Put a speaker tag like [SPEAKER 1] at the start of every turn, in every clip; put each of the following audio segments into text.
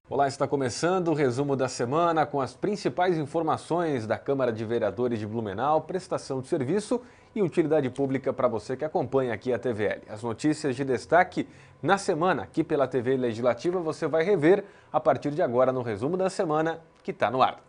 [SPEAKER 1] Olá, está começando o resumo da semana com as principais informações da Câmara de Vereadores de Blumenau, prestação de serviço e utilidade pública para você que acompanha aqui a TVL. As notícias de destaque na semana aqui pela TV Legislativa você vai rever a partir de agora no resumo da semana que está no ar.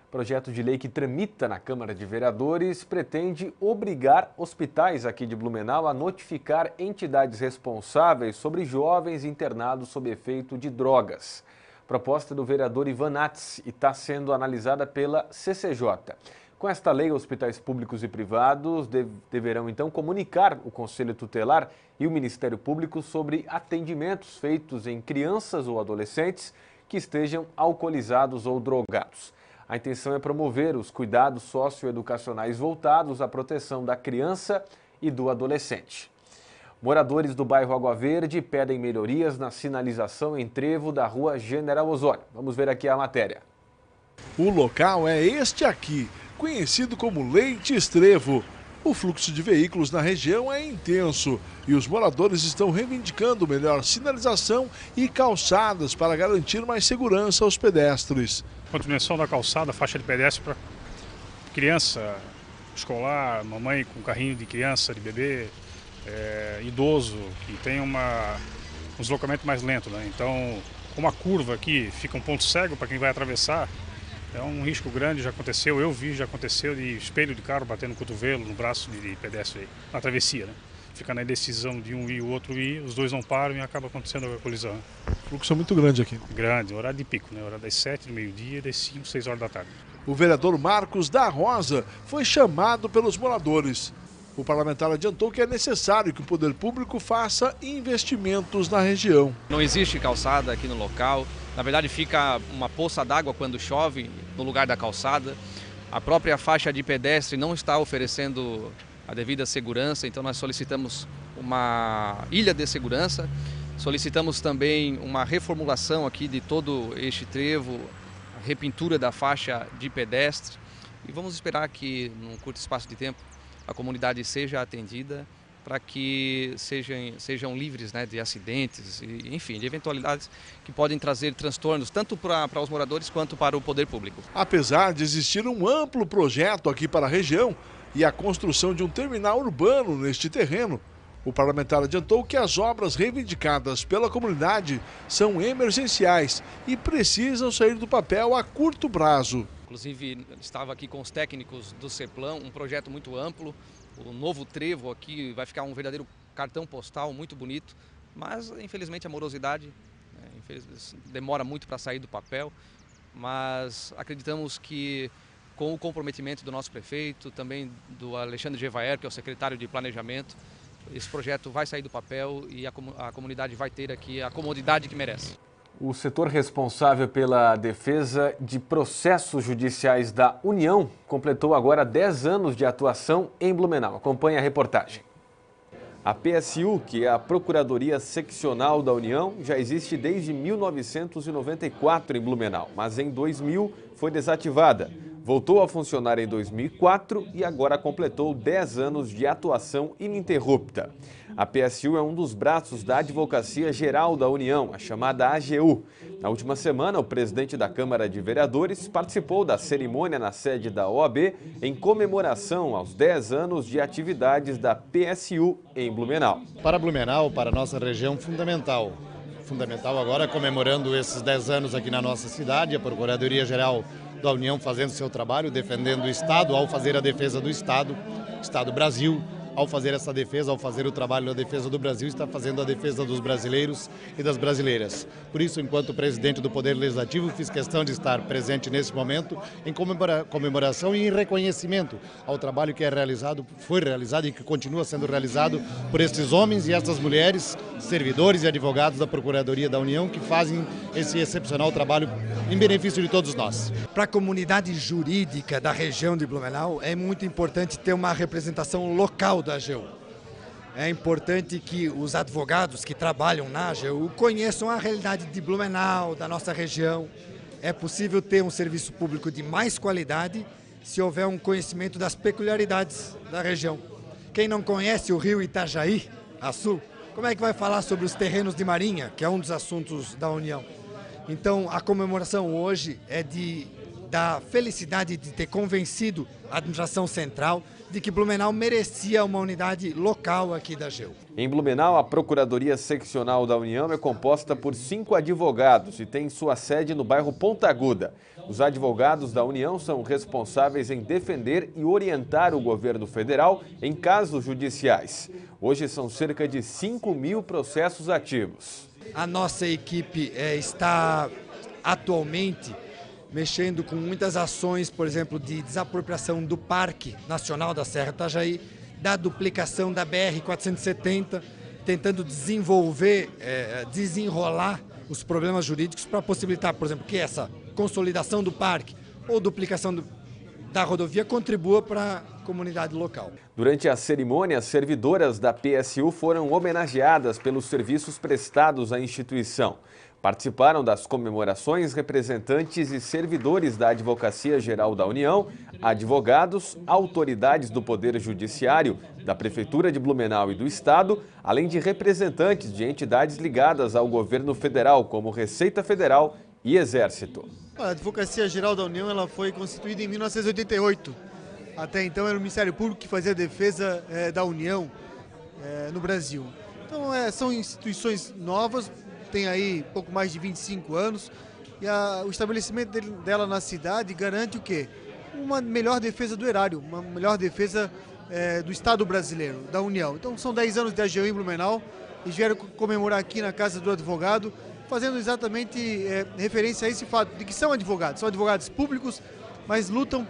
[SPEAKER 1] O projeto de lei que tramita na Câmara de Vereadores pretende obrigar hospitais aqui de Blumenau a notificar entidades responsáveis sobre jovens internados sob efeito de drogas. Proposta do vereador Ivan Nats e está sendo analisada pela CCJ. Com esta lei, hospitais públicos e privados deverão então comunicar o Conselho Tutelar e o Ministério Público sobre atendimentos feitos em crianças ou adolescentes que estejam alcoolizados ou drogados. A intenção é promover os cuidados socioeducacionais voltados à proteção da criança e do adolescente. Moradores do bairro Água Verde pedem melhorias na sinalização em trevo da rua General Osório. Vamos ver aqui a matéria.
[SPEAKER 2] O local é este aqui, conhecido como Leites Trevo. O fluxo de veículos na região é intenso e os moradores estão reivindicando melhor sinalização e calçadas para garantir mais segurança aos pedestres.
[SPEAKER 3] Continuação da calçada, faixa de pedestre para criança, escolar, mamãe com carrinho de criança, de bebê, idoso, que tem um deslocamento mais lento, né? Então, como a curva aqui fica um ponto cego para quem vai atravessar, é um risco grande, já aconteceu, eu vi, já aconteceu de espelho de carro batendo no cotovelo, no braço de pedestre aí, na travessia, né? Fica na indecisão de um ir e o outro ir, os dois não param e acaba acontecendo a colisão.
[SPEAKER 2] O fluxo é muito grande aqui.
[SPEAKER 3] Grande, horário de pico, né? Horário das 7 do meio-dia e das 5, 6 horas da tarde.
[SPEAKER 2] O vereador Marcos da Rosa foi chamado pelos moradores. O parlamentar adiantou que é necessário que o poder público faça investimentos na região.
[SPEAKER 4] Não existe calçada aqui no local, na verdade fica uma poça d'água quando chove no lugar da calçada. A própria faixa de pedestre não está oferecendo a devida segurança, então nós solicitamos uma ilha de segurança, solicitamos também uma reformulação aqui de todo este trevo, a repintura da faixa de pedestre e vamos esperar que num curto espaço de tempo a comunidade seja atendida para que sejam livres, né, de acidentes e, enfim, de eventualidades que podem trazer transtornos tanto para os moradores quanto para o poder público.
[SPEAKER 2] Apesar de existir um amplo projeto aqui para a região e a construção de um terminal urbano neste terreno, o parlamentar adiantou que as obras reivindicadas pela comunidade são emergenciais e precisam sair do papel a curto prazo.
[SPEAKER 4] Inclusive, estava aqui com os técnicos do CEPLAN, um projeto muito amplo. O novo trevo aqui vai ficar um verdadeiro cartão postal muito bonito, mas infelizmente a morosidade demora muito para sair do papel, mas acreditamos que com o comprometimento do nosso prefeito, também do Alexandre Gevaer, que é o secretário de Planejamento, esse projeto vai sair do papel e a comunidade vai ter aqui a comodidade que merece.
[SPEAKER 1] O setor responsável pela defesa de processos judiciais da União completou agora 10 anos de atuação em Blumenau. Acompanhe a reportagem. A PSU, que é a Procuradoria Seccional da União, já existe desde 1994 em Blumenau, mas em 2000 foi desativada. Voltou a funcionar em 2004 e agora completou 10 anos de atuação ininterrupta. A PSU é um dos braços da Advocacia Geral da União, a chamada AGU. Na última semana, o presidente da Câmara de Vereadores participou da cerimônia na sede da OAB em comemoração aos 10 anos de atividades da PSU em Blumenau.
[SPEAKER 5] Para Blumenau, para a nossa região, fundamental. Fundamental agora comemorando esses 10 anos aqui na nossa cidade, a Procuradoria Geral da União fazendo seu trabalho, defendendo o Estado, ao fazer a defesa do Estado Brasil, ao fazer essa defesa, ao fazer o trabalho da defesa do Brasil, está fazendo a defesa dos brasileiros e das brasileiras. Por isso, enquanto presidente do Poder Legislativo, fiz questão de estar presente nesse momento em comemoração e em reconhecimento ao trabalho que foi realizado e que continua sendo realizado por esses homens e essas mulheres, servidores e advogados da Procuradoria da União, que fazem esse excepcional trabalho em benefício de todos nós.
[SPEAKER 6] Para a comunidade jurídica da região de Blumenau, é muito importante ter uma representação local da AGU. É importante que os advogados que trabalham na AGU conheçam a realidade de Blumenau, da nossa região. é possível ter um serviço público de mais qualidade se houver um conhecimento das peculiaridades da região. Quem não conhece o rio Itajaí, a sul, como é que vai falar sobre os terrenos de marinha, que é um dos assuntos da União? Então, a comemoração hoje é da felicidade de ter convencido a administração central de que Blumenau merecia uma unidade local aqui da AGEU.
[SPEAKER 1] Em Blumenau, a Procuradoria Seccional da União é composta por 5 advogados e tem sua sede no bairro Ponta Aguda. Os advogados da União são responsáveis em defender e orientar o governo federal em casos judiciais. Hoje são cerca de 5.000 processos ativos.
[SPEAKER 6] A nossa equipe está atualmente mexendo com muitas ações, por exemplo, de desapropriação do Parque Nacional da Serra Itajaí, da duplicação da BR-470, tentando desenrolar os problemas jurídicos para possibilitar, por exemplo, que essa consolidação do parque ou duplicação da rodovia contribua para a comunidade local.
[SPEAKER 1] Durante a cerimônia, as servidoras da PSU foram homenageadas pelos serviços prestados à instituição. Participaram das comemorações representantes e servidores da Advocacia Geral da União, advogados, autoridades do Poder Judiciário, da Prefeitura de Blumenau e do Estado, além de representantes de entidades ligadas ao governo federal, como Receita Federal e Exército.
[SPEAKER 7] A Advocacia Geral da União ela foi constituída em 1988. Até então era o Ministério Público que fazia a defesa da União no Brasil. Então são instituições novas, tem aí pouco mais de 25 anos e o estabelecimento dela na cidade garante o quê? Uma melhor defesa do erário, uma melhor defesa do Estado brasileiro, da União. Então são 10 anos de AGEU em Blumenau e vieram comemorar aqui na Casa do Advogado, fazendo exatamente referência a esse fato de que são advogados públicos, mas lutam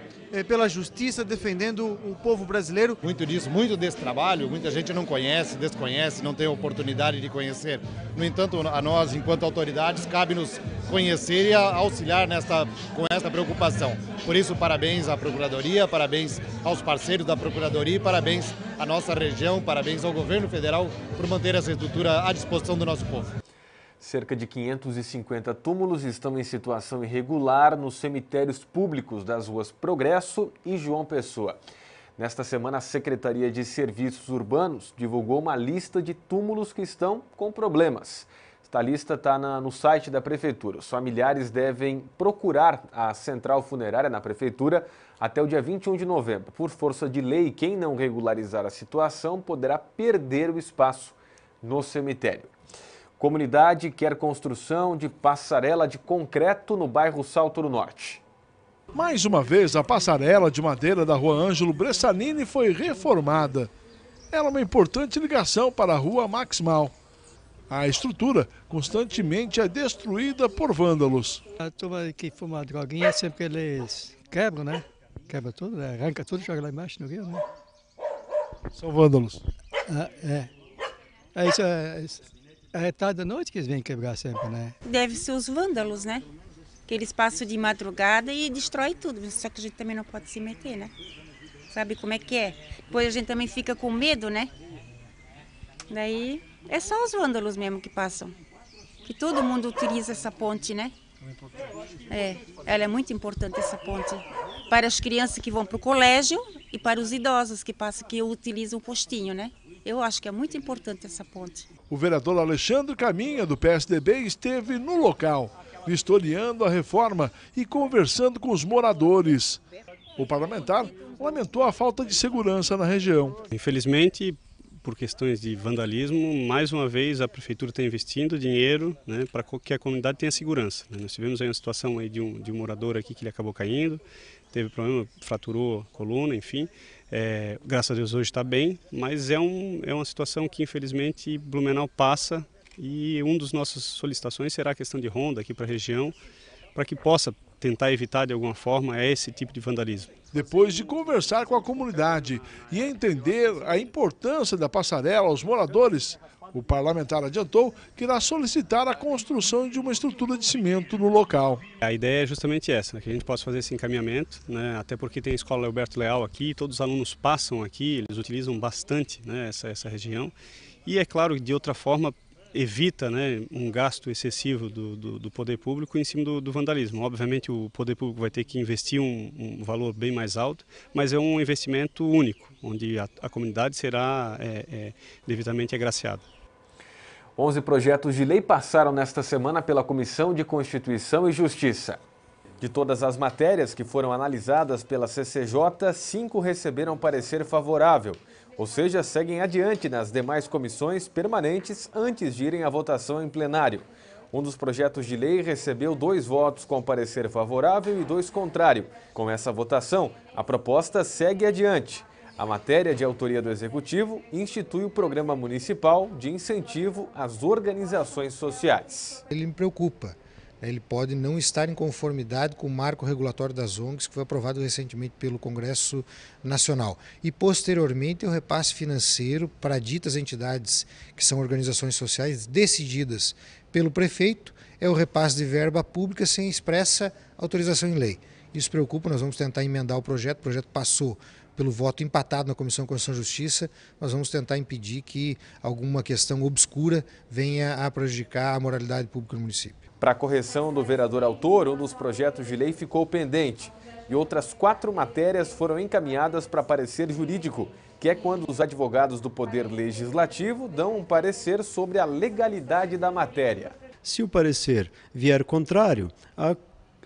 [SPEAKER 7] pela justiça, defendendo o povo brasileiro.
[SPEAKER 5] Muito desse trabalho, muita gente não conhece, desconhece, não tem oportunidade de conhecer. No entanto, a nós, enquanto autoridades, cabe-nos conhecer e auxiliar com essa preocupação. Por isso, parabéns à Procuradoria, parabéns aos parceiros da Procuradoria, parabéns à nossa região, parabéns ao governo federal por manter essa estrutura à disposição do nosso povo.
[SPEAKER 1] Cerca de 550 túmulos estão em situação irregular nos cemitérios públicos das ruas Progresso e João Pessoa. Nesta semana, a Secretaria de Serviços Urbanos divulgou uma lista de túmulos que estão com problemas. Esta lista está no site da Prefeitura. Os familiares devem procurar a central funerária na Prefeitura até o dia 21 de novembro. Por força de lei, quem não regularizar a situação poderá perder o espaço no cemitério. Comunidade quer construção de passarela de concreto no bairro Salto do Norte.
[SPEAKER 2] Mais uma vez, a passarela de madeira da rua Ângelo Bressanini foi reformada. Ela é uma importante ligação para a rua Maximal. A estrutura constantemente é destruída por vândalos.
[SPEAKER 8] A turma que fuma droguinha, sempre que eles quebram, né? Quebra tudo, né? Arranca tudo e joga lá embaixo no rio, né?
[SPEAKER 2] São vândalos.
[SPEAKER 8] É isso. É tarde da noite que eles vêm quebrar sempre, né?
[SPEAKER 9] Deve ser os vândalos, né? Que eles passam de madrugada e destroem tudo. Só que a gente também não pode se meter, né? Sabe como é que é? Depois a gente também fica com medo, né? Daí é só os vândalos mesmo que passam. Que todo mundo utiliza essa ponte, né? Ela é muito importante, essa ponte. Para as crianças que vão para o colégio e para os idosos que utilizam o postinho, né? Eu acho que é muito importante essa ponte.
[SPEAKER 2] O vereador Alexandre Caminha, do PSDB, esteve no local, vistoriando a reforma e conversando com os moradores. O parlamentar lamentou a falta de segurança na região.
[SPEAKER 10] Infelizmente, por questões de vandalismo, mais uma vez a prefeitura está investindo dinheiro, né, para que a comunidade tenha segurança. Nós tivemos aí uma situação aí de um morador aqui que ele acabou caindo, teve problema, fraturou a coluna, enfim. Graças a Deus hoje está bem, mas é uma situação que infelizmente Blumenau passa e uma das nossas solicitações será a questão de ronda aqui para a região, para que possa tentar evitar de alguma forma esse tipo de vandalismo.
[SPEAKER 2] Depois de conversar com a comunidade e entender a importância da passarela aos moradores, o parlamentar adiantou que irá solicitar a construção de uma estrutura de cimento no local.
[SPEAKER 10] A ideia é justamente essa, que a gente possa fazer esse encaminhamento, né, até porque tem a Escola Alberto Leal aqui, todos os alunos passam aqui, eles utilizam bastante, né, essa região. E é claro, de outra forma, evita, né, um gasto excessivo do poder público em cima do vandalismo. Obviamente o poder público vai ter que investir um valor bem mais alto, mas é um investimento único, onde a comunidade será devidamente agraciada.
[SPEAKER 1] 11 projetos de lei passaram nesta semana pela Comissão de Constituição e Justiça. De todas as matérias que foram analisadas pela CCJ, 5 receberam parecer favorável, ou seja, seguem adiante nas demais comissões permanentes antes de irem à votação em plenário. Um dos projetos de lei recebeu 2 votos com parecer favorável e 2 contrário. Com essa votação, a proposta segue adiante. A matéria de autoria do Executivo institui o Programa Municipal de Incentivo às Organizações Sociais.
[SPEAKER 11] Ele me preocupa. Ele pode não estar em conformidade com o marco regulatório das ONGs, que foi aprovado recentemente pelo Congresso Nacional. E, posteriormente, o repasse financeiro para ditas entidades que são organizações sociais decididas pelo prefeito é o repasse de verba pública sem expressa autorização em lei. Isso preocupa, nós vamos tentar emendar o projeto passou pelo voto empatado na Comissão de Constituição e Justiça, nós vamos tentar impedir que alguma questão obscura venha a prejudicar a moralidade pública no município.
[SPEAKER 1] Para a correção do vereador autor, um dos projetos de lei ficou pendente e outras 4 matérias foram encaminhadas para parecer jurídico, que é quando os advogados do Poder Legislativo dão um parecer sobre a legalidade da matéria.
[SPEAKER 12] Se o parecer vier contrário,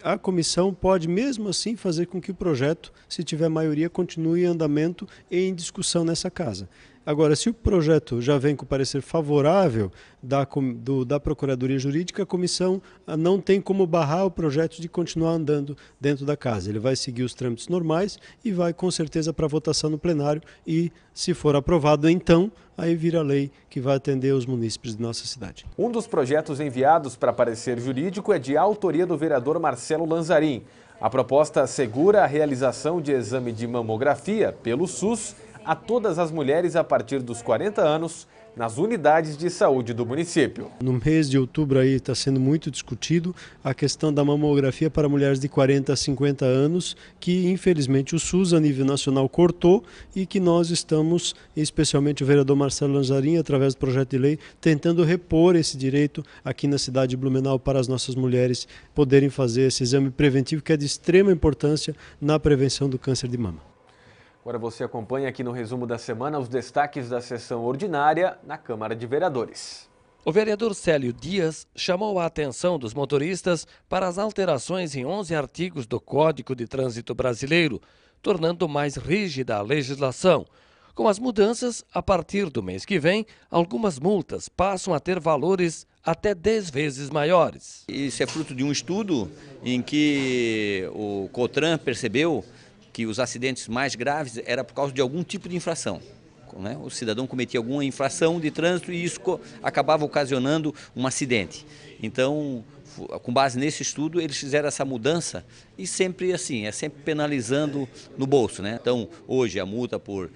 [SPEAKER 12] a comissão pode mesmo assim fazer com que o projeto, se tiver maioria, continue em andamento e em discussão nessa casa. Agora, se o projeto já vem com parecer favorável da Procuradoria Jurídica, a comissão não tem como barrar o projeto de continuar andando dentro da casa. Ele vai seguir os trâmites normais e vai com certeza para votação no plenário e, se for aprovado, então, aí vira lei que vai atender os munícipes de nossa cidade.
[SPEAKER 1] Um dos projetos enviados para parecer jurídico é de autoria do vereador Marcelo Lanzarin. A proposta assegura a realização de exame de mamografia pelo SUS a todas as mulheres a partir dos 40 anos nas unidades de saúde do município.
[SPEAKER 12] No mês de outubro aí está sendo muito discutido a questão da mamografia para mulheres de 40 a 50 anos, que infelizmente o SUS a nível nacional cortou e que nós estamos, especialmente o vereador Marcelo Lanzarin, através do projeto de lei, tentando repor esse direito aqui na cidade de Blumenau para as nossas mulheres poderem fazer esse exame preventivo que é de extrema importância na prevenção do câncer de mama.
[SPEAKER 1] Agora você acompanha aqui no resumo da semana os destaques da sessão ordinária na Câmara de Vereadores.
[SPEAKER 13] O vereador Célio Dias chamou a atenção dos motoristas para as alterações em 11 artigos do Código de Trânsito Brasileiro, tornando mais rígida a legislação. Com as mudanças, a partir do mês que vem, algumas multas passam a ter valores até 10 vezes maiores.
[SPEAKER 14] Isso é fruto de um estudo em que o COTRAN percebeu que os acidentes mais graves era por causa de algum tipo de infração. Né? O cidadão cometia alguma infração de trânsito e isso acabava ocasionando um acidente. Então, com base nesse estudo, eles fizeram essa mudança e sempre assim, sempre penalizando no bolso. Né? Então, hoje a multa por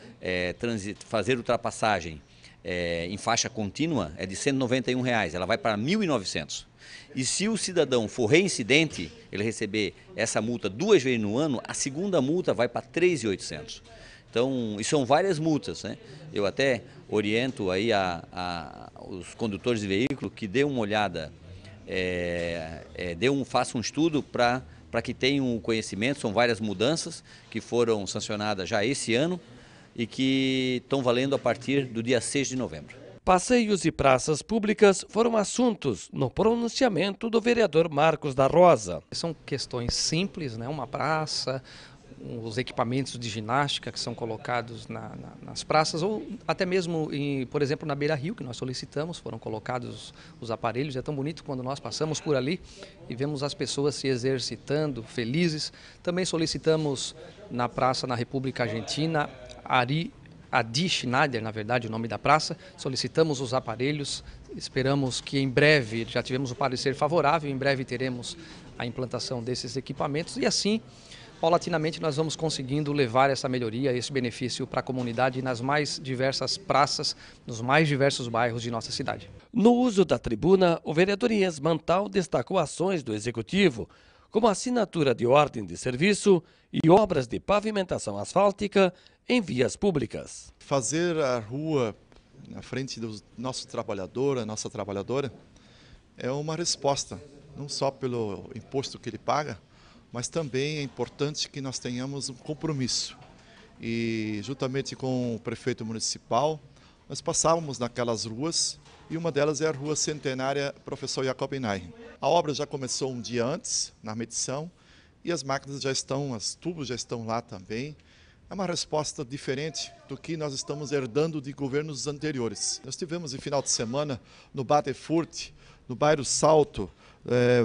[SPEAKER 14] fazer ultrapassagem em faixa contínua é de R$ 191, ela vai para R$ 1.900. E se o cidadão for reincidente, ele receber essa multa 2 vezes no ano, a segunda multa vai para R$ 3.800. Então, e são várias multas, né? Eu até oriento aí os condutores de veículo que dêem uma olhada, façam um estudo para que tenham conhecimento. São várias mudanças que foram sancionadas já esse ano e que estão valendo a partir do dia 6 de novembro.
[SPEAKER 13] Passeios e praças públicas foram assuntos no pronunciamento do vereador Marcos da Rosa.
[SPEAKER 15] São questões simples, né? Uma praça, os equipamentos de ginástica que são colocados nas praças ou até mesmo, por exemplo, na Beira Rio, que nós solicitamos, foram colocados os aparelhos. É tão bonito quando nós passamos por ali e vemos as pessoas se exercitando, felizes. Também solicitamos na praça na República Argentina, Adi Schneider, na verdade, o nome da praça. Solicitamos os aparelhos, esperamos que em breve, já tivemos o parecer favorável, em breve teremos a implantação desses equipamentos e assim, paulatinamente, nós vamos conseguindo levar essa melhoria, esse benefício para a comunidade nas mais diversas praças, nos mais diversos bairros de nossa cidade.
[SPEAKER 13] No uso da tribuna, o vereador Ies Mantal destacou ações do Executivo, como assinatura de ordem de serviço e obras de pavimentação asfáltica em vias públicas.
[SPEAKER 16] Fazer a rua na frente do nosso trabalhador, a nossa trabalhadora, é uma resposta, não só pelo imposto que ele paga, mas também é importante que nós tenhamos um compromisso. E juntamente com o prefeito municipal, nós passávamos naquelas ruas, e uma delas é a Rua Centenária Professor Jacob Nair. A obra já começou um dia antes, na medição, e as máquinas já estão, os tubos já estão lá também. É uma resposta diferente do que nós estamos herdando de governos anteriores. Nós tivemos, no final de semana, no Batefurt, no bairro Salto,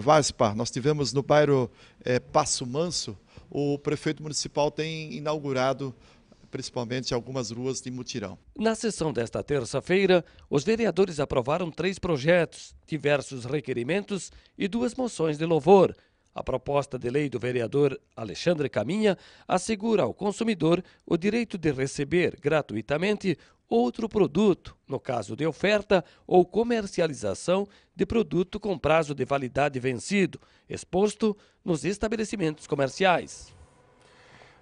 [SPEAKER 16] Vaspa, nós tivemos no bairro Passo Manso, o prefeito municipal tem inaugurado principalmente algumas ruas de mutirão.
[SPEAKER 13] Na sessão desta terça-feira, os vereadores aprovaram 3 projetos, diversos requerimentos e 2 moções de louvor. A proposta de lei do vereador Alexandre Caminha assegura ao consumidor o direito de receber gratuitamente outro produto, no caso de oferta ou comercialização de produto com prazo de validade vencido, exposto nos estabelecimentos comerciais.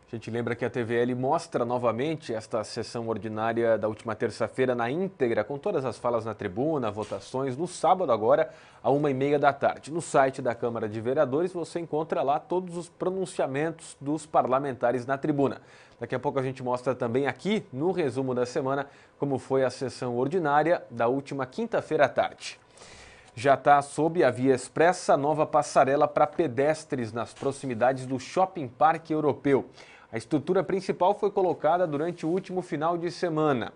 [SPEAKER 1] A gente lembra que a TVL mostra novamente esta sessão ordinária da última terça-feira na íntegra, com todas as falas na tribuna, votações, no sábado agora, às 1h30 da tarde. No site da Câmara de Vereadores você encontra lá todos os pronunciamentos dos parlamentares na tribuna. Daqui a pouco a gente mostra também aqui, no resumo da semana, como foi a sessão ordinária da última quinta-feira à tarde. Já está sob a via expressa a nova passarela para pedestres nas proximidades do Shopping Parque Europeu. A estrutura principal foi colocada durante o último final de semana.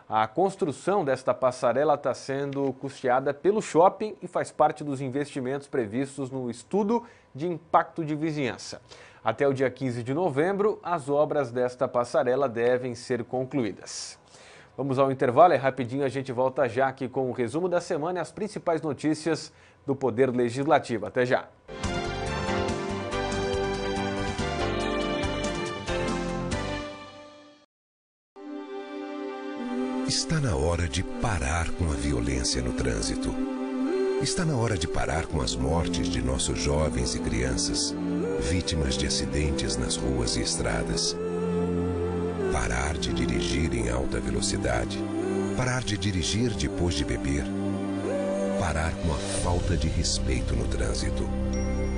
[SPEAKER 1] A construção desta passarela está sendo custeada pelo shopping e faz parte dos investimentos previstos no estudo de impacto de vizinhança. Até o dia 15 de novembro, as obras desta passarela devem ser concluídas. Vamos ao intervalo, rapidinho a gente volta já aqui com o resumo da semana e as principais notícias do Poder Legislativo. Até já!
[SPEAKER 17] Está na hora de parar com a violência no trânsito. Está na hora de parar com as mortes de nossos jovens e crianças, vítimas de acidentes nas ruas e estradas. Parar de dirigir em alta velocidade. Parar de dirigir depois de beber. Parar com a falta de respeito no trânsito.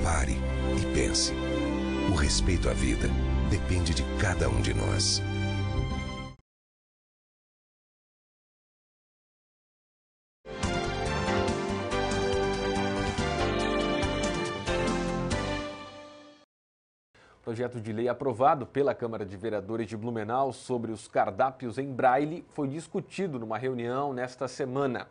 [SPEAKER 17] Pare e pense. O respeito à vida depende de cada um de nós.
[SPEAKER 1] Projeto de lei aprovado pela Câmara de Vereadores de Blumenau sobre os cardápios em braille foi discutido numa reunião nesta semana.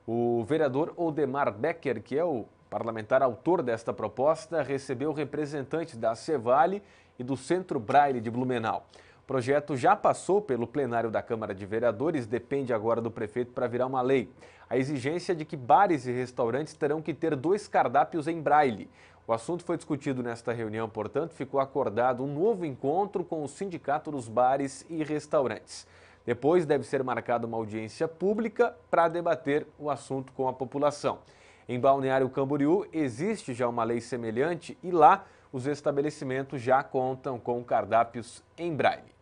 [SPEAKER 1] O vereador Odemar Becker, que é o parlamentar autor desta proposta, recebeu representantes da Cevale e do Centro Braille de Blumenau. O projeto já passou pelo plenário da Câmara de Vereadores, depende agora do prefeito para virar uma lei. A exigência é de que bares e restaurantes terão que ter 2 cardápios em braille. O assunto foi discutido nesta reunião, portanto, ficou acordado um novo encontro com o Sindicato dos Bares e Restaurantes. Depois deve ser marcada uma audiência pública para debater o assunto com a população. Em Balneário Camboriú existe já uma lei semelhante e lá os estabelecimentos já contam com cardápios em braille.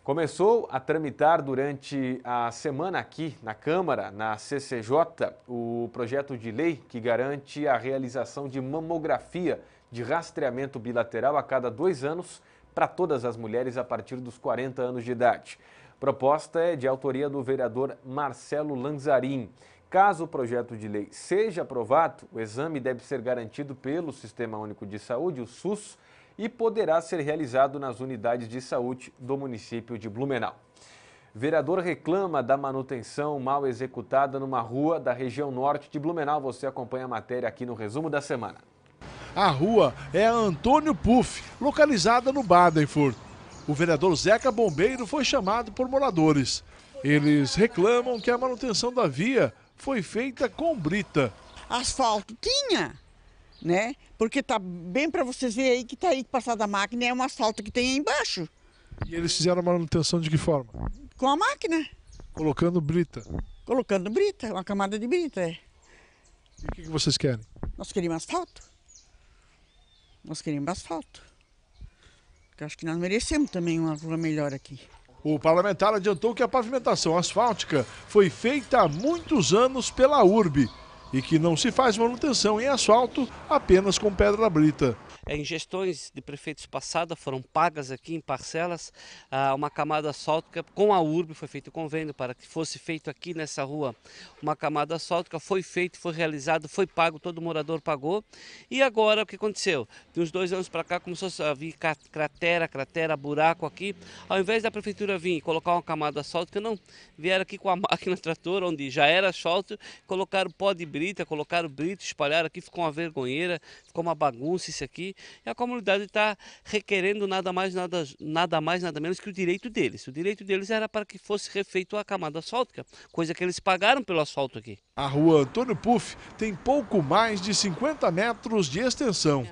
[SPEAKER 1] Começou a tramitar durante a semana aqui na Câmara, na CCJ, o projeto de lei que garante a realização de mamografia de rastreamento bilateral a cada 2 anos para todas as mulheres a partir dos 40 anos de idade. A proposta é de autoria do vereador Marcelo Lanzarin. Caso o projeto de lei seja aprovado, o exame deve ser garantido pelo Sistema Único de Saúde, o SUS, e poderá ser realizado nas unidades de saúde do município de Blumenau. Vereador reclama da manutenção mal executada numa rua da região norte de Blumenau. Você acompanha a matéria aqui no resumo da semana.
[SPEAKER 2] A rua é a Antônio Puff, localizada no Badenfurt. O vereador Zeca Bombeiro foi chamado por moradores. Eles reclamam que a manutenção da via foi feita com brita.
[SPEAKER 18] Asfalto tinha, né? Porque tá bem para vocês verem aí que tá aí passada a máquina, é um asfalto que tem aí embaixo.
[SPEAKER 2] E eles fizeram a manutenção de que forma?
[SPEAKER 18] Com a máquina.
[SPEAKER 2] Colocando brita.
[SPEAKER 18] Colocando brita, uma camada de brita, é.
[SPEAKER 2] E o que vocês querem?
[SPEAKER 18] Nós queríamos asfalto. Nós queríamos asfalto. Porque eu acho que nós merecemos também uma rua melhor aqui.
[SPEAKER 2] O parlamentar adiantou que a pavimentação asfáltica foi feita há muitos anos pela URB e que não se faz manutenção em asfalto apenas com pedra brita.
[SPEAKER 19] Em gestões de prefeitos passadas foram pagas aqui em parcelas uma camada asfáltica com a URB, foi feito convênio para que fosse feito aqui nessa rua uma camada asfáltica, foi feito, foi realizado, foi pago, todo morador pagou. E agora o que aconteceu? De uns 2 anos para cá começou a vir cratera, buraco aqui. Ao invés da prefeitura vir e colocar uma camada asfáltica, não, vieram aqui com a máquina trator, onde já era asfalto, colocaram pó de brita, colocaram brito, espalharam aqui, ficou uma vergonheira, ficou uma bagunça isso aqui. E a comunidade está requerendo nada menos que o direito deles. O direito deles era para que fosse refeito a camada asfáltica, coisa que eles pagaram pelo asfalto aqui.
[SPEAKER 2] A rua Antônio Puff tem pouco mais de 50 metros de extensão.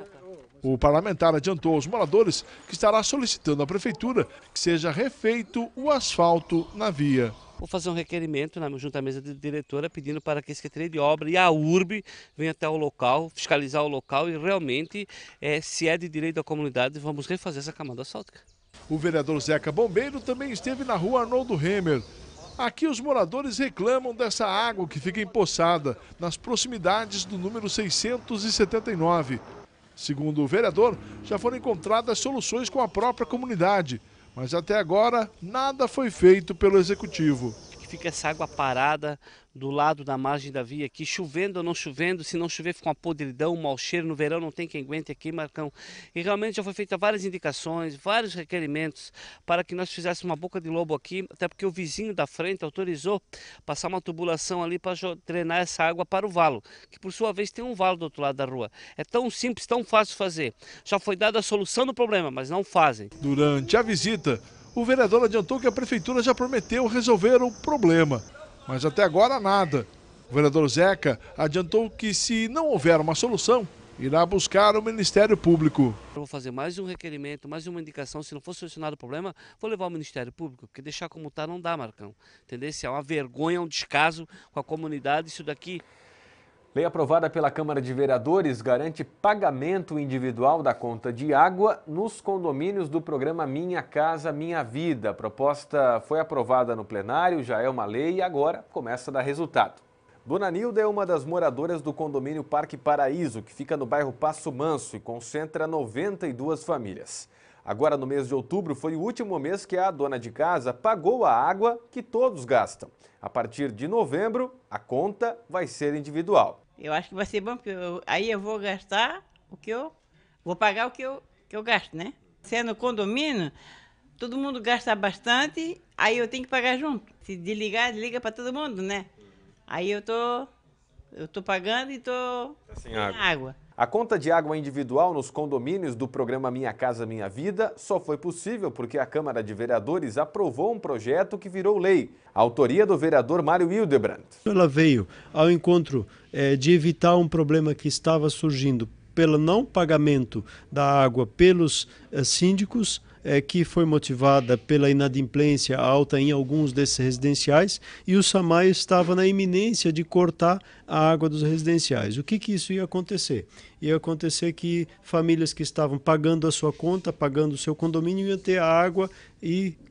[SPEAKER 2] O parlamentar adiantou aos moradores que estará solicitando à prefeitura que seja refeito o asfalto na via.
[SPEAKER 19] Vou fazer um requerimento junto à mesa de diretora pedindo para que a Secretaria de Obra e a URB venham até o local, fiscalizar o local e realmente, se é de direito da comunidade, vamos refazer essa camada asfáltica.
[SPEAKER 2] O vereador Zeca Bombeiro também esteve na rua Arnoldo Hemer. Aqui os moradores reclamam dessa água que fica empoçada nas proximidades do número 679. Segundo o vereador, já foram encontradas soluções com a própria comunidade, mas até agora nada foi feito pelo executivo.
[SPEAKER 19] Fica essa água parada do lado da margem da via aqui, chovendo ou não chovendo, se não chover fica uma podridão, um mau cheiro, no verão não tem quem aguente aqui, Marcão. E realmente já foi feita várias indicações, vários requerimentos para que nós fizéssemos uma boca de lobo aqui, até porque o vizinho da frente autorizou passar uma tubulação ali para drenar essa água para o valo, que por sua vez tem um valo do outro lado da rua. É tão simples, tão fácil de fazer. Já foi dada a solução do problema, mas não fazem.
[SPEAKER 2] Durante a visita, o vereador adiantou que a prefeitura já prometeu resolver o problema, mas até agora nada. O vereador Zeca adiantou que, se não houver uma solução, irá buscar o Ministério Público.
[SPEAKER 19] Eu vou fazer mais um requerimento, mais uma indicação. Se não for solucionado o problema, vou levar ao Ministério Público, porque deixar como está não dá, Marcão. Entendeu? Isso é uma vergonha, um descaso com a comunidade, isso daqui.
[SPEAKER 1] Lei aprovada pela Câmara de Vereadores garante pagamento individual da conta de água nos condomínios do programa Minha Casa Minha Vida. A proposta foi aprovada no plenário, já é uma lei e agora começa a dar resultado. Dona Nilda é uma das moradoras do condomínio Parque Paraíso, que fica no bairro Passo Manso e concentra 92 famílias. Agora, no mês de outubro, foi o último mês que a dona de casa pagou a água que todos gastam. A partir de novembro, a conta vai ser individual.
[SPEAKER 20] Eu acho que vai ser bom, porque aí eu vou gastar o que eu... Vou pagar o que eu gasto, né? Sendo condomínio, todo mundo gasta bastante, aí eu tenho que pagar junto. Se desligar, desliga para todo mundo, né? Aí eu tô pagando e tô sem água.
[SPEAKER 1] A conta de água individual nos condomínios do programa Minha Casa Minha Vida só foi possível porque a Câmara de Vereadores aprovou um projeto que virou lei. A autoria do vereador Mário Hildebrand.
[SPEAKER 12] Ela veio ao encontro de evitar um problema que estava surgindo pelo não pagamento da água pelos síndicos, que foi motivada pela inadimplência alta em alguns desses residenciais, e o SAMAI estava na iminência de cortar a água dos residenciais. O que isso ia acontecer? Ia acontecer que famílias que estavam pagando a sua conta, pagando o seu condomínio, iam ter a água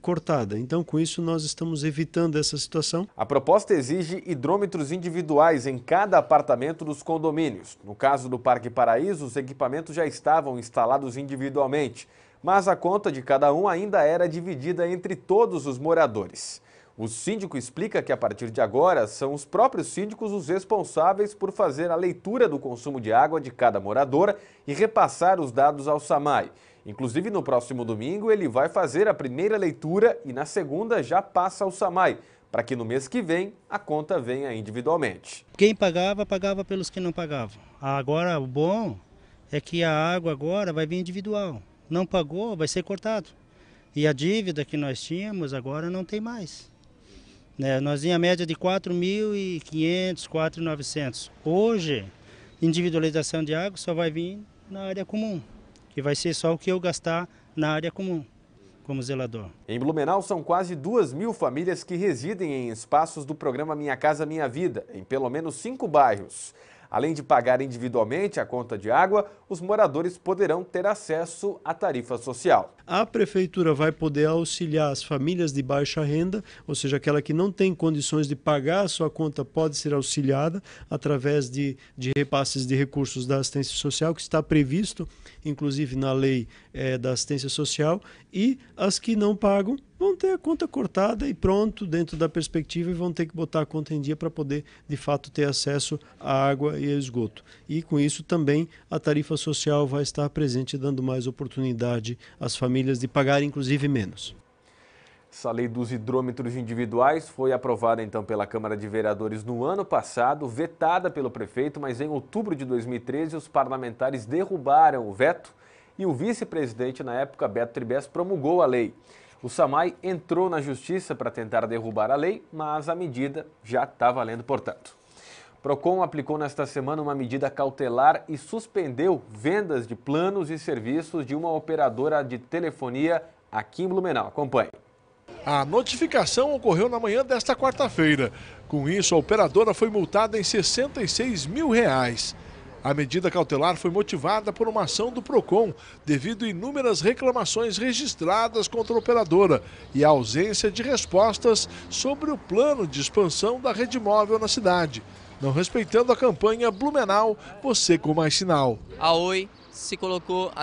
[SPEAKER 12] cortada. Então, com isso, nós estamos evitando essa situação.
[SPEAKER 1] A proposta exige hidrômetros individuais em cada apartamento dos condomínios. No caso do Parque Paraíso, os equipamentos já estavam instalados individualmente, mas a conta de cada um ainda era dividida entre todos os moradores. O síndico explica que a partir de agora são os próprios síndicos os responsáveis por fazer a leitura do consumo de água de cada morador e repassar os dados ao SAMAI. Inclusive, no próximo domingo, ele vai fazer a primeira leitura e na segunda já passa ao SAMAI, para que no mês que vem a conta venha individualmente.
[SPEAKER 21] Quem pagava, pagava pelos que não pagavam. Agora, o bom é que a água agora vai vir individual. Não pagou, vai ser cortado. E a dívida que nós tínhamos agora não tem mais. Nós tínhamos a média de 4.500, 4.900. Hoje, individualização de água só vai vir na área comum, que vai ser só o que eu gastar na área comum, como zelador.
[SPEAKER 1] Em Blumenau, são quase 2.000 famílias que residem em espaços do programa Minha Casa Minha Vida, em pelo menos 5 bairros. Além de pagar individualmente a conta de água, os moradores poderão ter acesso à tarifa social.
[SPEAKER 12] A prefeitura vai poder auxiliar as famílias de baixa renda, ou seja, aquela que não tem condições de pagar a sua conta pode ser auxiliada através de repasses de recursos da assistência social, que está previsto, inclusive na lei da assistência social, e as que não pagam vão ter a conta cortada e pronto, dentro da perspectiva, e vão ter que botar a conta em dia para poder, de fato, ter acesso à água e ao esgoto. E com isso também a tarifa social vai estar presente, dando mais oportunidade às famílias de pagarem, inclusive, menos.
[SPEAKER 1] Essa lei dos hidrômetros individuais foi aprovada então pela Câmara de Vereadores no ano passado, vetada pelo prefeito, mas em outubro de 2013 os parlamentares derrubaram o veto e o vice-presidente na época, Beto Tribes, promulgou a lei. O SAMAI entrou na justiça para tentar derrubar a lei, mas a medida já está valendo, portanto. O Procon aplicou nesta semana uma medida cautelar e suspendeu vendas de planos e serviços de uma operadora de telefonia aqui em Blumenau. Acompanhe.
[SPEAKER 2] A notificação ocorreu na manhã desta quarta-feira. Com isso, a operadora foi multada em R$66 mil. A medida cautelar foi motivada por uma ação do Procon, devido a inúmeras reclamações registradas contra a operadora e a ausência de respostas sobre o plano de expansão da rede móvel na cidade, não respeitando a campanha Blumenau, você com mais sinal.
[SPEAKER 3] A Oi se colocou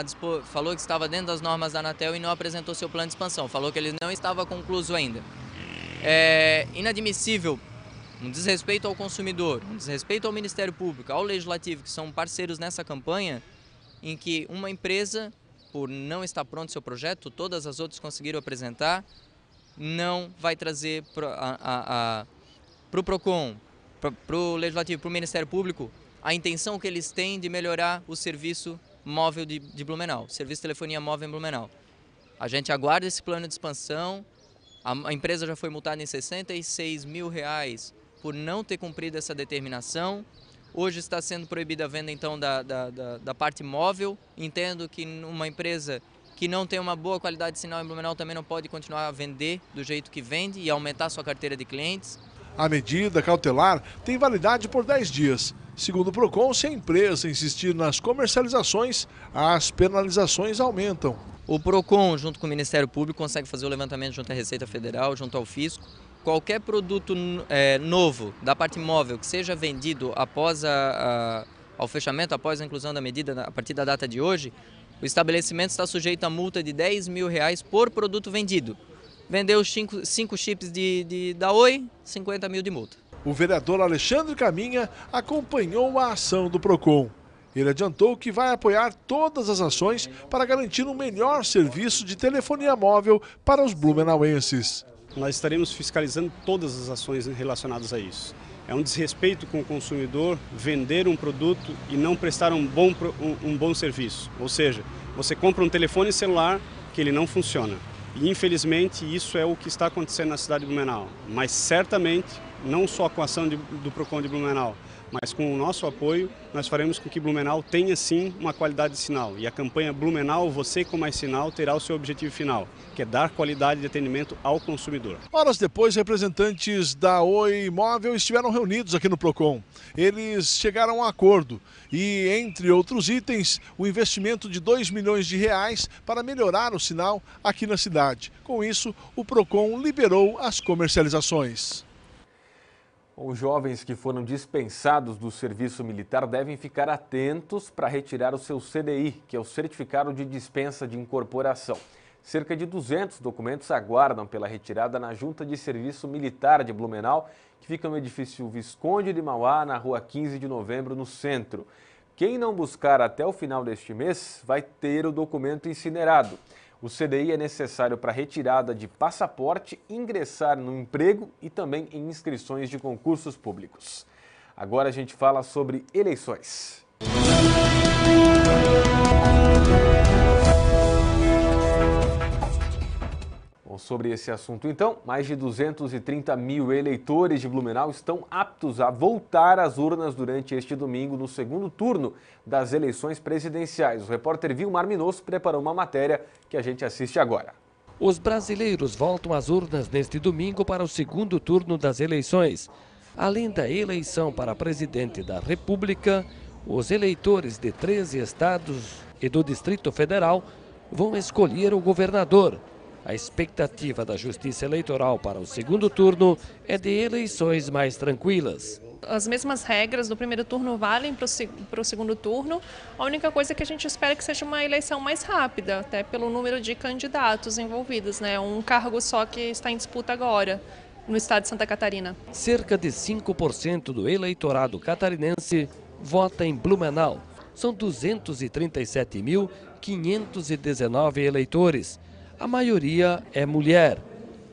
[SPEAKER 3] falou que estava dentro das normas da Anatel e não apresentou seu plano de expansão, falou que ele não estava concluído ainda. É inadmissível um desrespeito ao consumidor, um desrespeito ao Ministério Público, ao Legislativo, que são parceiros nessa campanha, em que uma empresa, por não estar pronto seu projeto, todas as outras conseguiram apresentar, não vai trazer para o Procon, para o Legislativo, para o Ministério Público, a intenção que eles têm de melhorar o serviço móvel de Blumenau, serviço de telefonia móvel em Blumenau. A gente aguarda esse plano de expansão, a empresa já foi multada em R$66 mil por não ter cumprido essa determinação. Hoje está sendo proibida a venda então da parte móvel. Entendo que uma empresa que não tem uma boa qualidade de sinal em Blumenau também não pode continuar a vender do jeito que vende e aumentar sua carteira de clientes.
[SPEAKER 2] A medida cautelar tem validade por 10 dias. Segundo o Procon, se a empresa insistir nas comercializações, as penalizações aumentam.
[SPEAKER 3] O Procon, junto com o Ministério Público, consegue fazer o levantamento junto à Receita Federal, junto ao Fisco. Qualquer produto novo da parte móvel que seja vendido após ao fechamento, após a inclusão da medida a partir da data de hoje, o estabelecimento está sujeito a multa de R$10 mil por produto vendido. Vendeu 5 chips da Oi, 50 mil de multa.
[SPEAKER 2] O vereador Alexandre Caminha acompanhou a ação do Procon. Ele adiantou que vai apoiar todas as ações para garantir um melhor serviço de telefonia móvel para os blumenauenses.
[SPEAKER 10] Nós estaremos fiscalizando todas as ações relacionadas a isso. É um desrespeito com o consumidor vender um produto e não prestar um bom serviço. Ou seja, você compra um telefone celular que ele não funciona. E infelizmente isso é o que está acontecendo na cidade de Blumenau. Mas certamente, não só com a ação do Procon de Blumenau, mas com o nosso apoio, nós faremos com que Blumenau tenha sim uma qualidade de sinal. E a campanha Blumenau, você com mais sinal, terá o seu objetivo final, que é dar qualidade de atendimento ao consumidor.
[SPEAKER 2] Horas depois, representantes da Oi Móvel estiveram reunidos aqui no Procon. Eles chegaram a um acordo e, entre outros itens, o investimento de R$2 milhões para melhorar o sinal aqui na cidade. Com isso, o Procon liberou as comercializações.
[SPEAKER 1] Os jovens que foram dispensados do serviço militar devem ficar atentos para retirar o seu CDI, que é o Certificado de Dispensa de Incorporação. Cerca de 200 documentos aguardam pela retirada na Junta de Serviço Militar de Blumenau, que fica no edifício Visconde de Mauá, na rua 15 de novembro, no centro. Quem não buscar até o final deste mês vai ter o documento incinerado. O CDI é necessário para retirada de passaporte, ingressar no emprego e também em inscrições de concursos públicos. Agora a gente fala sobre eleições. Bom, sobre esse assunto então, mais de 230 mil eleitores de Blumenau estão aptos a voltar às urnas durante este domingo no segundo turno das eleições presidenciais. O repórter Vilmar Minosso preparou uma matéria que a gente assiste agora.
[SPEAKER 13] Os brasileiros voltam às urnas neste domingo para o segundo turno das eleições. Além da eleição para presidente da República, os eleitores de 13 estados e do Distrito Federal vão escolher o governador. A expectativa da Justiça Eleitoral para o segundo turno é de eleições mais tranquilas.
[SPEAKER 4] As mesmas regras do primeiro turno valem para o segundo turno. A única coisa que a gente espera é que seja uma eleição mais rápida, até pelo número de candidatos envolvidos, né? Um cargo só que está em disputa agora no estado de Santa Catarina.
[SPEAKER 13] Cerca de 5% do eleitorado catarinense vota em Blumenau. São 237.519 eleitores. A maioria é mulher.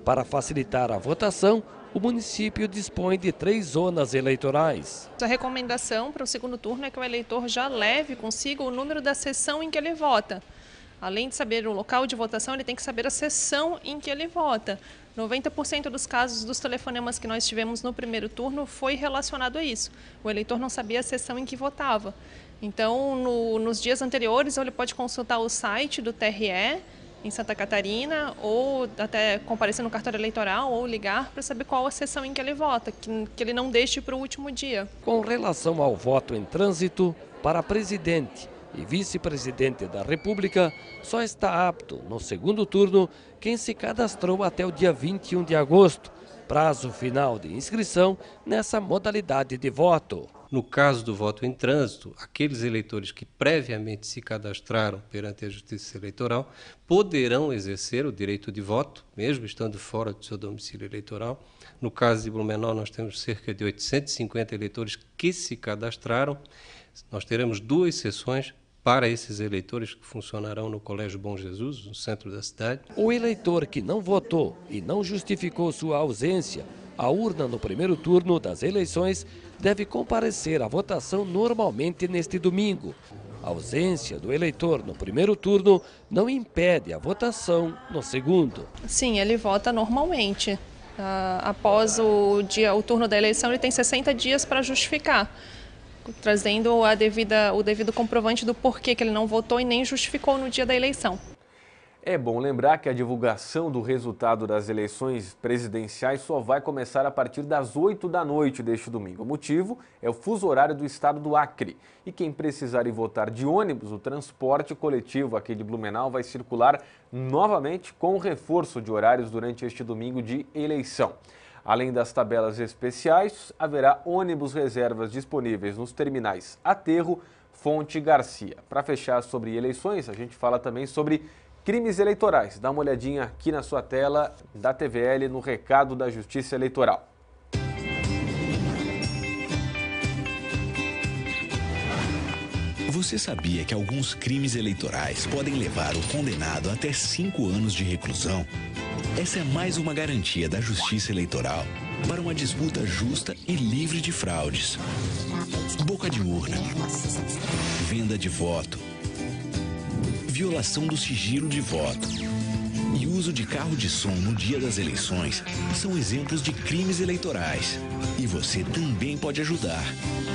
[SPEAKER 13] Para facilitar a votação, o município dispõe de 3 zonas eleitorais.
[SPEAKER 4] A recomendação para o segundo turno é que o eleitor já leve consigo o número da sessão em que ele vota. Além de saber o local de votação, ele tem que saber a sessão em que ele vota. 90% dos casos dos telefonemas que nós tivemos no primeiro turno foi relacionado a isso. O eleitor não sabia a sessão em que votava. Então, nos dias anteriores, ele pode consultar o site do TRE em Santa Catarina, ou até comparecer no cartório eleitoral, ou ligar para saber qual a sessão em que ele vota, que ele não deixe para o último dia.
[SPEAKER 13] Com relação ao voto em trânsito, para presidente e vice-presidente da República, só está apto no segundo turno quem se cadastrou até o dia 21 de agosto, prazo final de inscrição nessa modalidade de voto.
[SPEAKER 22] No caso do voto em trânsito, aqueles eleitores que previamente se cadastraram perante a Justiça Eleitoral poderão exercer o direito de voto, mesmo estando fora do seu domicílio eleitoral. No caso de Blumenau, nós temos cerca de 850 eleitores que se cadastraram. Nós teremos 2 sessões para esses eleitores que funcionarão no Colégio Bom Jesus, no centro da cidade.
[SPEAKER 13] O eleitor que não votou e não justificou sua ausência à urna no primeiro turno das eleições deve comparecer à votação normalmente neste domingo. A ausência do eleitor no primeiro turno não impede a votação no segundo.
[SPEAKER 4] Sim, ele vota normalmente. Após o turno da eleição, ele tem 60 dias para justificar, trazendo o devido comprovante do porquê que ele não votou e nem justificou no dia da eleição.
[SPEAKER 1] É bom lembrar que a divulgação do resultado das eleições presidenciais só vai começar a partir das 8 da noite deste domingo. O motivo é o fuso horário do estado do Acre. E quem precisar ir votar de ônibus, o transporte coletivo aqui de Blumenau vai circular novamente com reforço de horários durante este domingo de eleição. Além das tabelas especiais, haverá ônibus reservas disponíveis nos terminais Aterro, Fonte e Garcia. Para fechar sobre eleições, a gente fala também sobre crimes eleitorais. Dá uma olhadinha aqui na sua tela da TVL no recado da Justiça Eleitoral.
[SPEAKER 23] Você sabia que alguns crimes eleitorais podem levar o condenado até 5 anos de reclusão? Essa é mais uma garantia da Justiça Eleitoral para uma disputa justa e livre de fraudes. Boca de urna, venda de voto, violação do sigilo de voto e uso de carro de som no dia das eleições são exemplos de crimes eleitorais. E você também pode ajudar.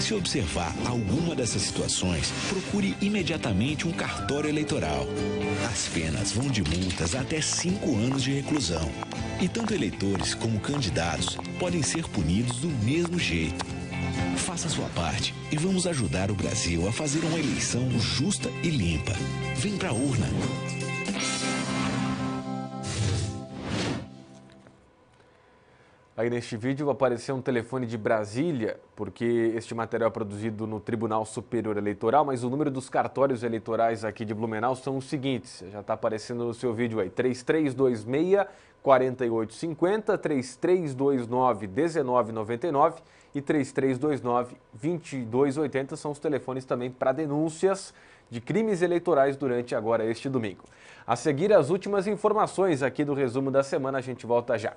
[SPEAKER 23] Se observar alguma dessas situações, procure imediatamente um cartório eleitoral. As penas vão de multas até 5 anos de reclusão. E tanto eleitores como candidatos podem ser punidos do mesmo jeito. Faça sua parte e vamos ajudar o Brasil a fazer uma eleição justa e limpa. Vem pra urna.
[SPEAKER 1] Aí neste vídeo apareceu um telefone de Brasília, porque este material é produzido no Tribunal Superior Eleitoral, mas o número dos cartórios eleitorais aqui de Blumenau são os seguintes. Já está aparecendo no seu vídeo aí, 3326-4850, 3329-1999 e 3329-2280 são os telefones também para denúncias de crimes eleitorais durante agora este domingo. A seguir, as últimas informações aqui do resumo da semana, a gente volta já.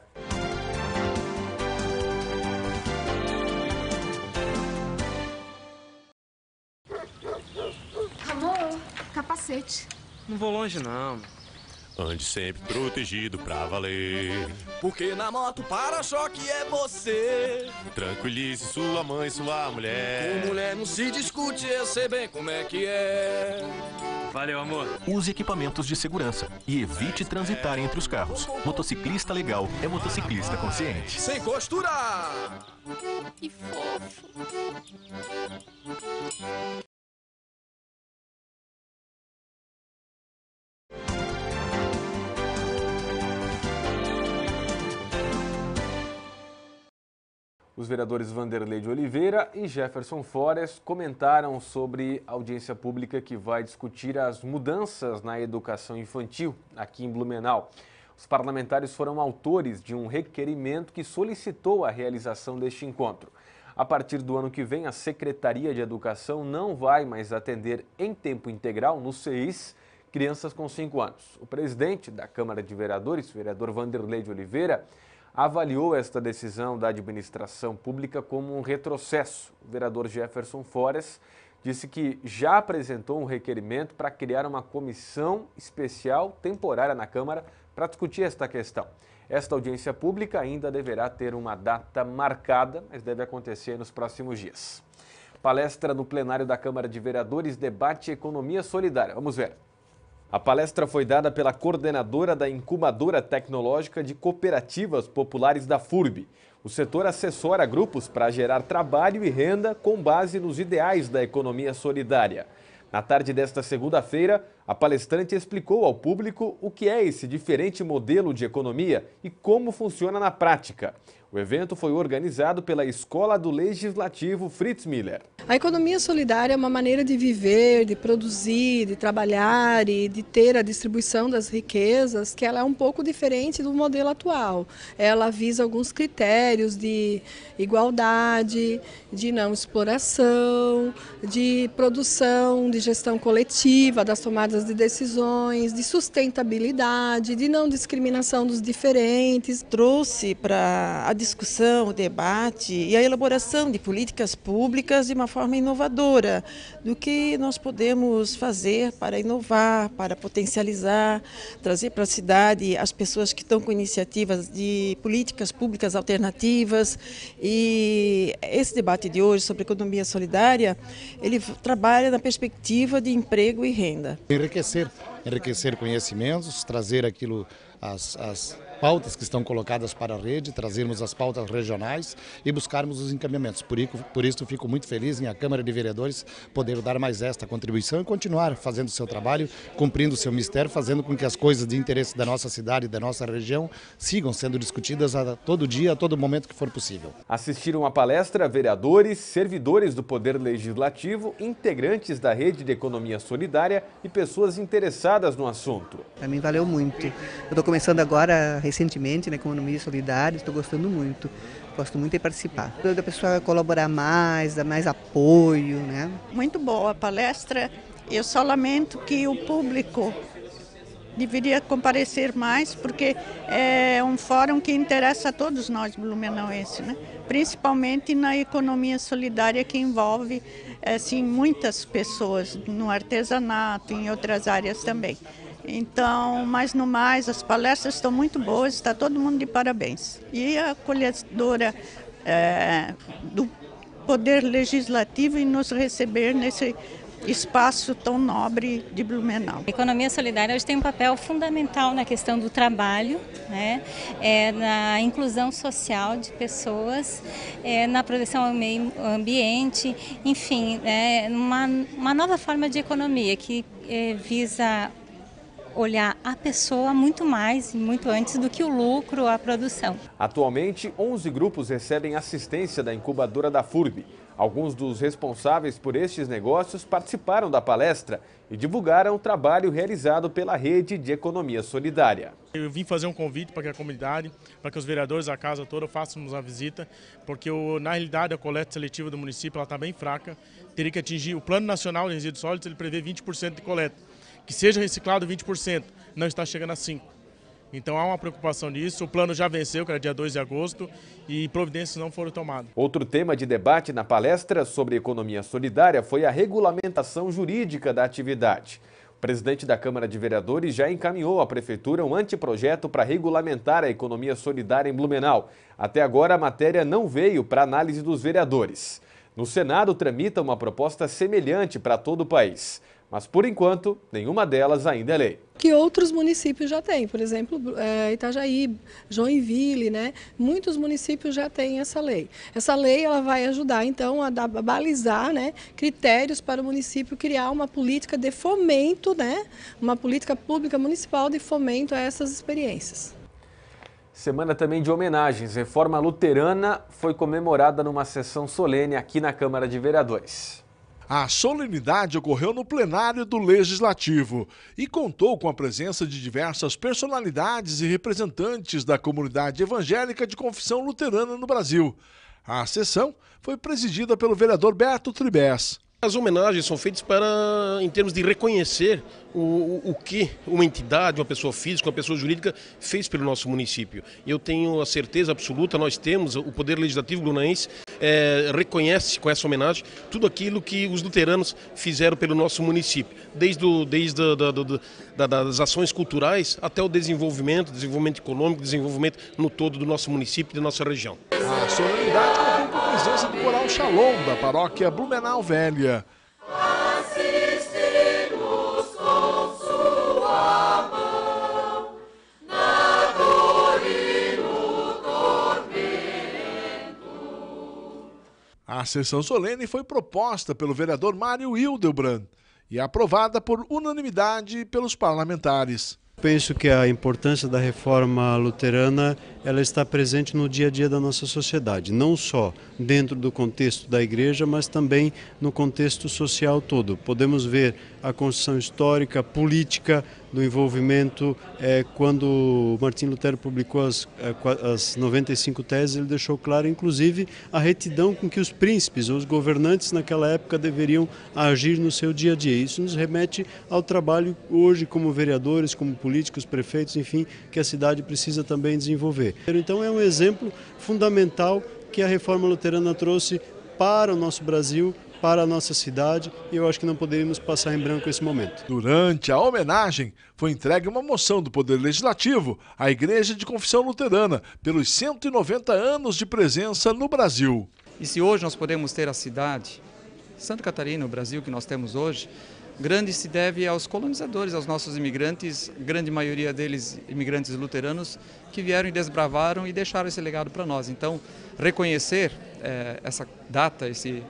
[SPEAKER 24] Capacete.
[SPEAKER 25] Não vou longe, não.
[SPEAKER 26] Ande sempre protegido pra valer.
[SPEAKER 27] Porque na moto para-choque é você.
[SPEAKER 26] Tranquilize sua mãe, sua mulher.
[SPEAKER 27] Com mulher não se discute, eu sei bem como é que é.
[SPEAKER 25] Valeu, amor.
[SPEAKER 26] Use equipamentos de segurança e evite transitar entre os carros. Motociclista legal é motociclista consciente.
[SPEAKER 27] Sem costurar!
[SPEAKER 24] Que fofo.
[SPEAKER 1] Os vereadores Vanderlei de Oliveira e Jefferson Forest comentaram sobre a audiência pública que vai discutir as mudanças na educação infantil aqui em Blumenau. Os parlamentares foram autores de um requerimento que solicitou a realização deste encontro. A partir do ano que vem, a Secretaria de Educação não vai mais atender em tempo integral no CEIS crianças com 5 anos. O presidente da Câmara de Vereadores, o vereador Vanderlei de Oliveira, avaliou esta decisão da administração pública como um retrocesso. O vereador Jefferson Forest disse que já apresentou um requerimento para criar uma comissão especial temporária na Câmara para discutir esta questão. Esta audiência pública ainda deverá ter uma data marcada, mas deve acontecer nos próximos dias. Palestra no plenário da Câmara de Vereadores debate economia solidária. Vamos ver. A palestra foi dada pela coordenadora da Incubadora Tecnológica de Cooperativas Populares da FURB. O setor assessora grupos para gerar trabalho e renda com base nos ideais da economia solidária. Na tarde desta segunda-feira, a palestrante explicou ao público o que é esse diferente modelo de economia e como funciona na prática. O evento foi organizado pela Escola do Legislativo Fritz Miller.
[SPEAKER 5] A economia solidária é uma maneira de viver, de produzir, de trabalhar e de ter a distribuição das riquezas, que ela é um pouco diferente do modelo atual. Ela visa alguns critérios de igualdade, de não exploração, de produção, de gestão coletiva das tomadas de decisões, de sustentabilidade, de não discriminação dos diferentes.
[SPEAKER 6] Trouxe para a discussão, o debate e a elaboração de políticas públicas de uma forma inovadora, do que nós podemos fazer para inovar, para potencializar, trazer para a cidade as pessoas que estão com iniciativas de políticas públicas alternativas. E esse debate de hoje sobre economia solidária, ele trabalha na perspectiva de emprego e renda.
[SPEAKER 7] Enriquecer conhecimentos, trazer aquilo, as pautas que estão colocadas para a rede, trazermos as pautas regionais e buscarmos os encaminhamentos. Por isso fico muito feliz em a Câmara de Vereadores poder dar mais esta contribuição e continuar fazendo o seu trabalho, cumprindo o seu mistério, fazendo com que as coisas de interesse da nossa cidade e da nossa região sigam sendo discutidas a todo dia, a todo momento que for possível.
[SPEAKER 1] Assistiram à palestra vereadores, servidores do Poder Legislativo, integrantes da Rede de Economia Solidária e pessoas interessadas no assunto.
[SPEAKER 8] Para mim valeu muito. Eu estou começando agora recentemente na economia solidária, estou gostando muito. Gosto muito de participar. Toda pessoa colaborar mais, dar mais apoio, né?
[SPEAKER 18] Muito boa a palestra. Eu só lamento que o público deveria comparecer mais, porque é um fórum que interessa a todos nós blumenauenses, né? Principalmente na economia solidária, que envolve assim, muitas pessoas no artesanato e em outras áreas também. Então, mais no mais, as palestras estão muito boas, está todo mundo de parabéns. E a acolhedora do Poder Legislativo em nos receber nesse espaço tão nobre de Blumenau.
[SPEAKER 9] A economia solidária hoje tem um papel fundamental na questão do trabalho, né? Na inclusão social de pessoas, na proteção ao meio ambiente, enfim, uma nova forma de economia que visa olhar a pessoa muito mais e muito antes do que o lucro, a produção.
[SPEAKER 1] Atualmente, 11 grupos recebem assistência da incubadora da FURB. Alguns dos responsáveis por estes negócios participaram da palestra e divulgaram o trabalho realizado pela Rede de Economia Solidária.
[SPEAKER 11] Eu vim fazer um convite para que a comunidade, para que os vereadores, a casa toda, façam uma visita, porque na realidade a coleta seletiva do município está bem fraca. Teria que atingir o Plano Nacional de Resíduos Sólidos, ele prevê 20% de coleta. Que seja reciclado 20%, não está chegando a 5%. Então há uma preocupação nisso, o plano já venceu, que era dia 2 de agosto, e providências não foram tomadas.
[SPEAKER 1] Outro tema de debate na palestra sobre economia solidária foi a regulamentação jurídica da atividade. O presidente da Câmara de Vereadores já encaminhou à Prefeitura um anteprojeto para regulamentar a economia solidária em Blumenau. Até agora a matéria não veio para análise dos vereadores. No Senado tramita uma proposta semelhante para todo o país. Mas, por enquanto, nenhuma delas ainda é lei.
[SPEAKER 5] Que outros municípios já têm, por exemplo, Itajaí, Joinville, né? Muitos municípios já têm essa lei. Essa lei ela vai ajudar, então, a balizar, né, critérios para o município criar uma política de fomento, né? Uma política pública municipal de fomento a essas experiências.
[SPEAKER 1] Semana também de homenagens. Reforma luterana foi comemorada numa sessão solene aqui na Câmara de Vereadores.
[SPEAKER 2] A solenidade ocorreu no plenário do Legislativo e contou com a presença de diversas personalidades e representantes da comunidade evangélica de confissão luterana no Brasil. A sessão foi presidida pelo vereador Beto Tribes.
[SPEAKER 14] As homenagens são feitas em termos de reconhecer o que uma entidade, uma pessoa física, uma pessoa jurídica fez pelo nosso município. Eu tenho a certeza absoluta, nós temos, o Poder Legislativo Blumenauense reconhece com essa homenagem tudo aquilo que os luteranos fizeram pelo nosso município, desde das ações culturais até o desenvolvimento econômico, desenvolvimento no todo do nosso município e da nossa região.
[SPEAKER 2] A solenidade contou com a presença do Coral Shalom da paróquia Blumenau Velha.
[SPEAKER 24] Assiste-nos com sua mão, na dor e no tormento.
[SPEAKER 2] A sessão solene foi proposta pelo vereador Mário Hildebrand e aprovada por unanimidade pelos parlamentares.
[SPEAKER 12] Penso que a importância da reforma luterana ela está presente no dia a dia da nossa sociedade, não só dentro do contexto da igreja, mas também no contexto social todo. Podemos ver a construção histórica, política do envolvimento. Quando Martim Lutero publicou as 95 teses, ele deixou claro, inclusive, a retidão com que os príncipes, os governantes naquela época deveriam agir no seu dia a dia. Isso nos remete ao trabalho hoje como vereadores, como políticos, prefeitos, enfim, que a cidade precisa também desenvolver. Então é um exemplo fundamental que a reforma luterana trouxe para o nosso Brasil, para a nossa cidade, e eu acho que não poderíamos passar em branco esse momento.
[SPEAKER 2] Durante a homenagem, foi entregue uma moção do Poder Legislativo à Igreja de Confissão Luterana pelos 190 anos de presença no Brasil.
[SPEAKER 15] E se hoje nós podemos ter a cidade, Santa Catarina, o Brasil que nós temos hoje, grande se deve aos colonizadores, aos nossos imigrantes, grande maioria deles imigrantes luteranos, que vieram e desbravaram e deixaram esse legado para nós. Então, reconhecer essa data, esses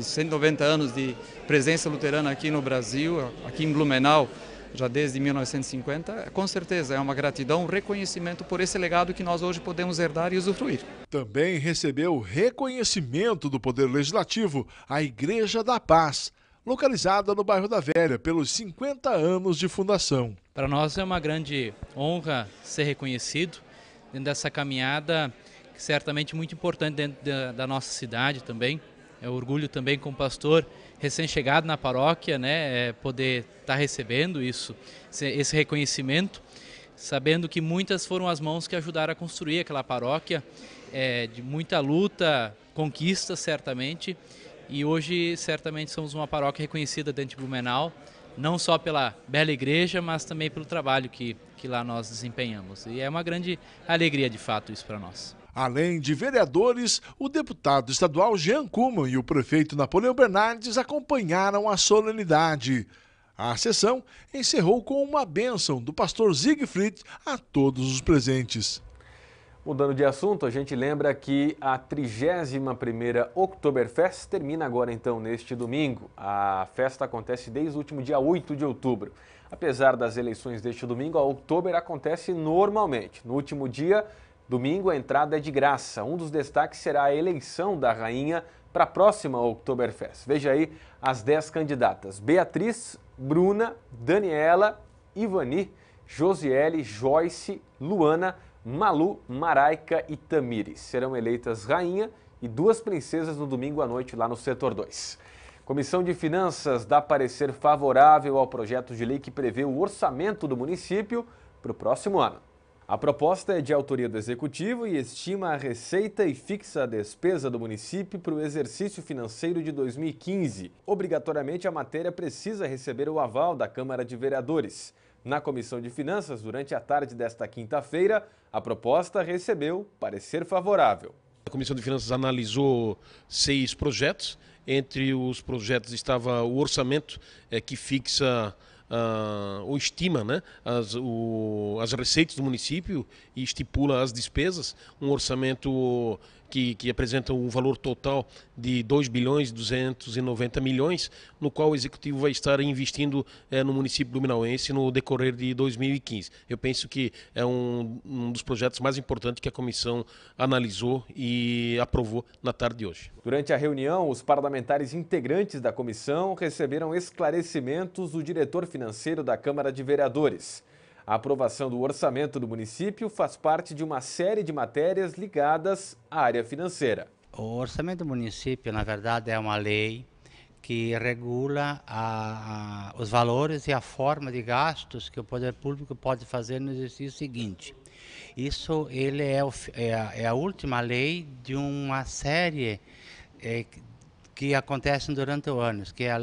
[SPEAKER 15] 190 anos de presença luterana aqui no Brasil, aqui em Blumenau, já desde 1950, com certeza é uma gratidão, um reconhecimento por esse legado que nós hoje podemos herdar e usufruir.
[SPEAKER 2] Também recebeu reconhecimento do Poder Legislativo a Igreja da Paz, localizada no bairro da Velha, pelos 50 anos de fundação.
[SPEAKER 16] Para nós é uma grande honra ser reconhecido dentro dessa caminhada, certamente muito importante dentro da nossa cidade também. É orgulho também como pastor recém-chegado na paróquia, né, poder estar recebendo esse reconhecimento, sabendo que muitas foram as mãos que ajudaram a construir aquela paróquia, de muita luta, conquista certamente. E hoje, certamente, somos uma paróquia reconhecida dentro de Blumenau, não só pela bela igreja, mas também pelo trabalho que lá nós desempenhamos. E é uma grande alegria, de fato, isso para nós.
[SPEAKER 2] Além de vereadores, o deputado estadual Jean Kuhlmann e o prefeito Napoleão Bernardes acompanharam a solenidade. A sessão encerrou com uma bênção do pastor Siegfried a todos os presentes.
[SPEAKER 1] Mudando de assunto, a gente lembra que a 31ª Oktoberfest termina agora então neste domingo. A festa acontece desde o último dia 8 de outubro. Apesar das eleições deste domingo, a Oktober acontece normalmente. No último dia, domingo, a entrada é de graça. Um dos destaques será a eleição da rainha para a próxima Oktoberfest. Veja aí as 10 candidatas: Beatriz, Bruna, Daniela, Ivani, Josiele, Joyce, Luana, Malu, Maraica e Tamires. Serão eleitas rainha e 2 princesas no domingo à noite lá no setor 2. Comissão de Finanças dá parecer favorável ao projeto de lei que prevê o orçamento do município para o próximo ano. A proposta é de autoria do Executivo e estima a receita e fixa a despesa do município para o exercício financeiro de 2015. Obrigatoriamente, a matéria precisa receber o aval da Câmara de Vereadores. Na Comissão de Finanças, durante a tarde desta quinta-feira, a proposta recebeu parecer favorável.
[SPEAKER 14] A Comissão de Finanças analisou 6 projetos. Entre os projetos estava o orçamento que fixa ou estima, né, as receitas do município e estipula as despesas. Um orçamento que apresenta um valor total de 2.290 milhões, no qual o Executivo vai estar investindo no município blumenauense no decorrer de 2015. Eu penso que é um dos projetos mais importantes que a comissão analisou e aprovou na tarde de hoje.
[SPEAKER 1] Durante a reunião, os parlamentares integrantes da comissão receberam esclarecimentos do diretor financeiro da Câmara de Vereadores. A aprovação do orçamento do município faz parte de uma série de matérias ligadas à área financeira.
[SPEAKER 3] O orçamento do município, na verdade, é uma lei que regula os valores e a forma de gastos que o poder público pode fazer no exercício seguinte. Isso é a última lei de uma série que acontecem durante o ano, que é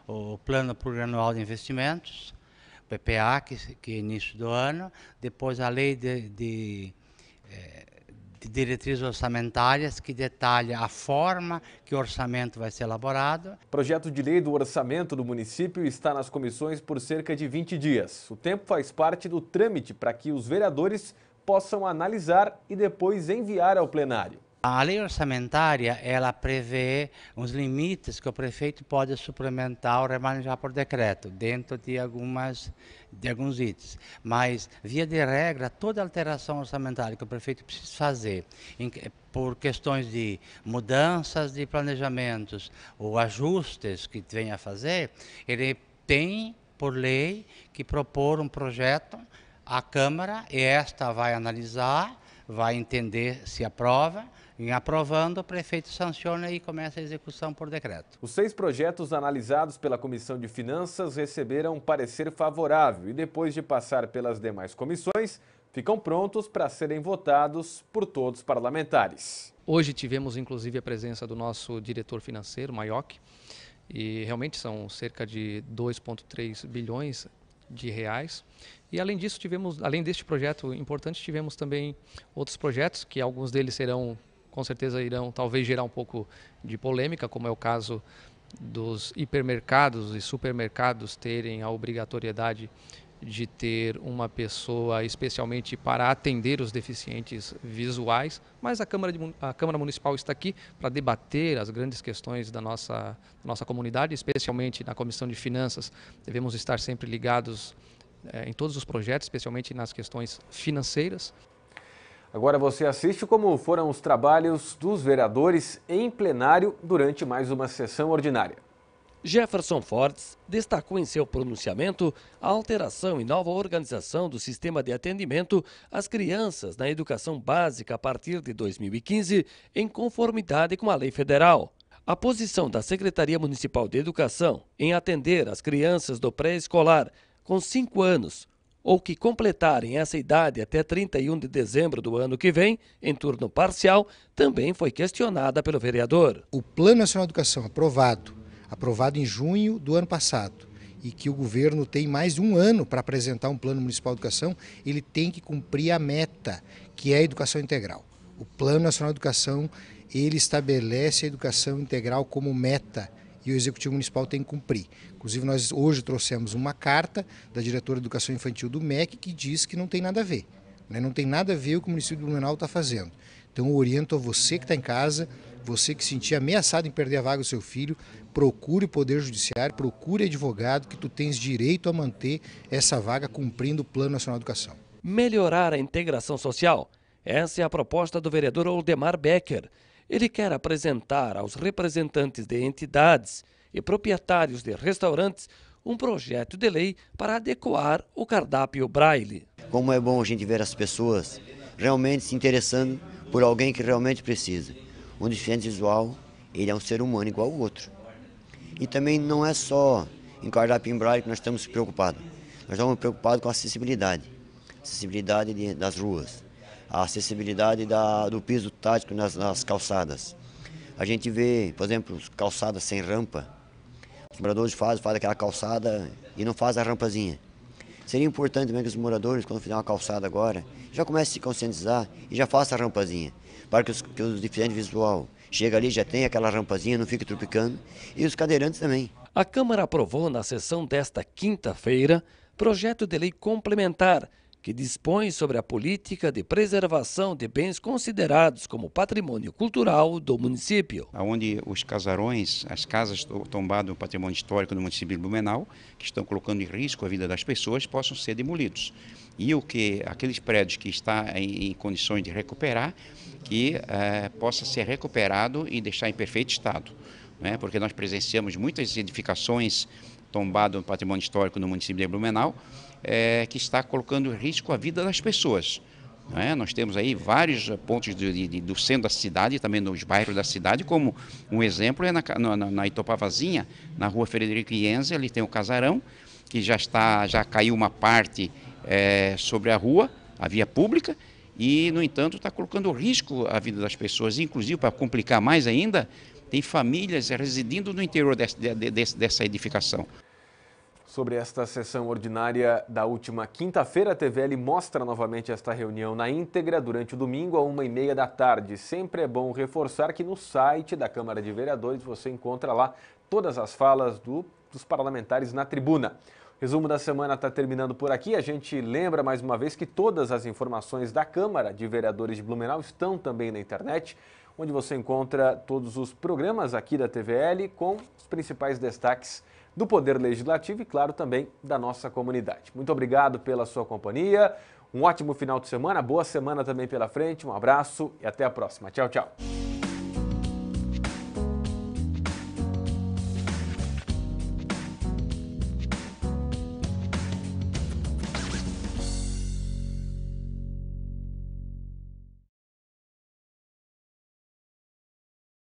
[SPEAKER 3] o Plano Plurianual de Investimentos, PPA, que é início do ano, depois a lei de diretrizes orçamentárias, que detalha a forma que o orçamento vai ser elaborado.
[SPEAKER 1] O projeto de lei do orçamento do município está nas comissões por cerca de 20 dias. O tempo faz parte do trâmite para que os vereadores possam analisar e depois enviar ao plenário.
[SPEAKER 3] A lei orçamentária, ela prevê os limites que o prefeito pode suplementar ou remanejar por decreto, dentro de alguns itens. Mas, via de regra, toda alteração orçamentária que o prefeito precisa fazer, por questões de mudanças de planejamentos ou ajustes que venha a fazer, ele tem, por lei, que propor um projeto à Câmara e esta vai analisar, vai entender se aprova. Em aprovando, o prefeito sanciona e começa a execução por decreto.
[SPEAKER 1] Os 6 projetos analisados pela Comissão de Finanças receberam parecer favorável e, depois de passar pelas demais comissões, ficam prontos para serem votados por todos os parlamentares.
[SPEAKER 10] Hoje tivemos, inclusive, a presença do nosso diretor financeiro, Maioc, e realmente são cerca de 2,3 bilhões de reais. E além disso, além deste projeto importante, tivemos também outros projetos, que alguns deles com certeza irão talvez gerar um pouco de polêmica, como é o caso dos hipermercados e supermercados terem a obrigatoriedade de ter uma pessoa especialmente para atender os deficientes visuais, mas a Câmara Municipal está aqui para debater as grandes questões da nossa comunidade, especialmente na Comissão de Finanças. Devemos estar sempre ligados em todos os projetos, especialmente nas questões financeiras.
[SPEAKER 1] Agora você assiste como foram os trabalhos dos vereadores em plenário durante mais uma sessão ordinária.
[SPEAKER 13] Jefferson Fortes destacou em seu pronunciamento a alteração e nova organização do sistema de atendimento às crianças na educação básica a partir de 2015, em conformidade com a lei federal. A posição da Secretaria Municipal de Educação em atender as crianças do pré-escolar com 5 anos ou que completarem essa idade até 31 de dezembro do ano que vem, em turno parcial, também foi questionada pelo vereador.
[SPEAKER 17] O Plano Nacional de Educação aprovado em junho do ano passado, e que o governo tem mais de um ano para apresentar um Plano Municipal de Educação, ele tem que cumprir a meta, que é a educação integral. O Plano Nacional de Educação, ele estabelece a educação integral como meta, e o Executivo Municipal tem que cumprir. Inclusive, nós hoje trouxemos uma carta da diretora de Educação Infantil do MEC que diz que não tem nada a ver. Não tem nada a ver o que o município de Blumenau está fazendo. Então, eu oriento a você que está em casa, você que se sentir ameaçado em perder a vaga do seu filho, procure o Poder Judiciário, procure advogado, que tu tens direito a manter essa vaga cumprindo o Plano Nacional de Educação.
[SPEAKER 13] Melhorar a integração social. Essa é a proposta do vereador Oldemar Becker. Ele quer apresentar aos representantes de entidades e proprietários de restaurantes um projeto de lei para adequar o cardápio Braille.
[SPEAKER 19] Como é bom a gente ver as pessoas realmente se interessando por alguém que realmente precisa. Um deficiente visual, ele é um ser humano igual ao outro. E também não é só em cardápio Braille que nós estamos preocupados. Nós estamos preocupados com a acessibilidade das ruas. A acessibilidade do piso tático nas calçadas. A gente vê, por exemplo, calçadas sem rampa. Os moradores fazem aquela calçada e não fazem a rampazinha. Seria importante também que os moradores, quando fizer uma calçada agora, já comecem a se conscientizar e já façam a rampazinha. Para que os deficientes visual chega ali, já tem aquela rampazinha, não fique tropicando. E os cadeirantes também.
[SPEAKER 13] A Câmara aprovou na sessão desta quinta-feira projeto de lei complementar que dispõe sobre a política de preservação de bens considerados como patrimônio cultural do município.
[SPEAKER 4] Onde os casarões, as casas tombadas no patrimônio histórico do município de Blumenau, que estão colocando em risco a vida das pessoas, possam ser demolidos. E aqueles prédios que estão em condições de recuperar, que possa ser recuperado e deixar em perfeito estado. Né? Porque nós presenciamos muitas edificações tombadas no patrimônio histórico no município de Blumenau, que está colocando em risco a vida das pessoas. Nós temos aí vários pontos do centro da cidade, também nos bairros da cidade, como um exemplo é na Itopavazinha, na rua Frederico Ienze, ali tem um casarão, que já caiu uma parte sobre a rua, a via pública, e, no entanto, está colocando em risco a vida das pessoas. Inclusive, para complicar mais ainda, tem famílias residindo no interior dessa edificação.
[SPEAKER 1] Sobre esta sessão ordinária da última quinta-feira, a TVL mostra novamente esta reunião na íntegra durante o domingo, às 1h30 da tarde. Sempre é bom reforçar que no site da Câmara de Vereadores você encontra lá todas as falas dos parlamentares na tribuna. O resumo da semana está terminando por aqui. A gente lembra mais uma vez que todas as informações da Câmara de Vereadores de Blumenau estão também na internet, onde você encontra todos os programas aqui da TVL com os principais destaques do Poder Legislativo e, claro, também da nossa comunidade. Muito obrigado pela sua companhia, um ótimo final de semana, boa semana também pela frente, um abraço e até a próxima. Tchau, tchau.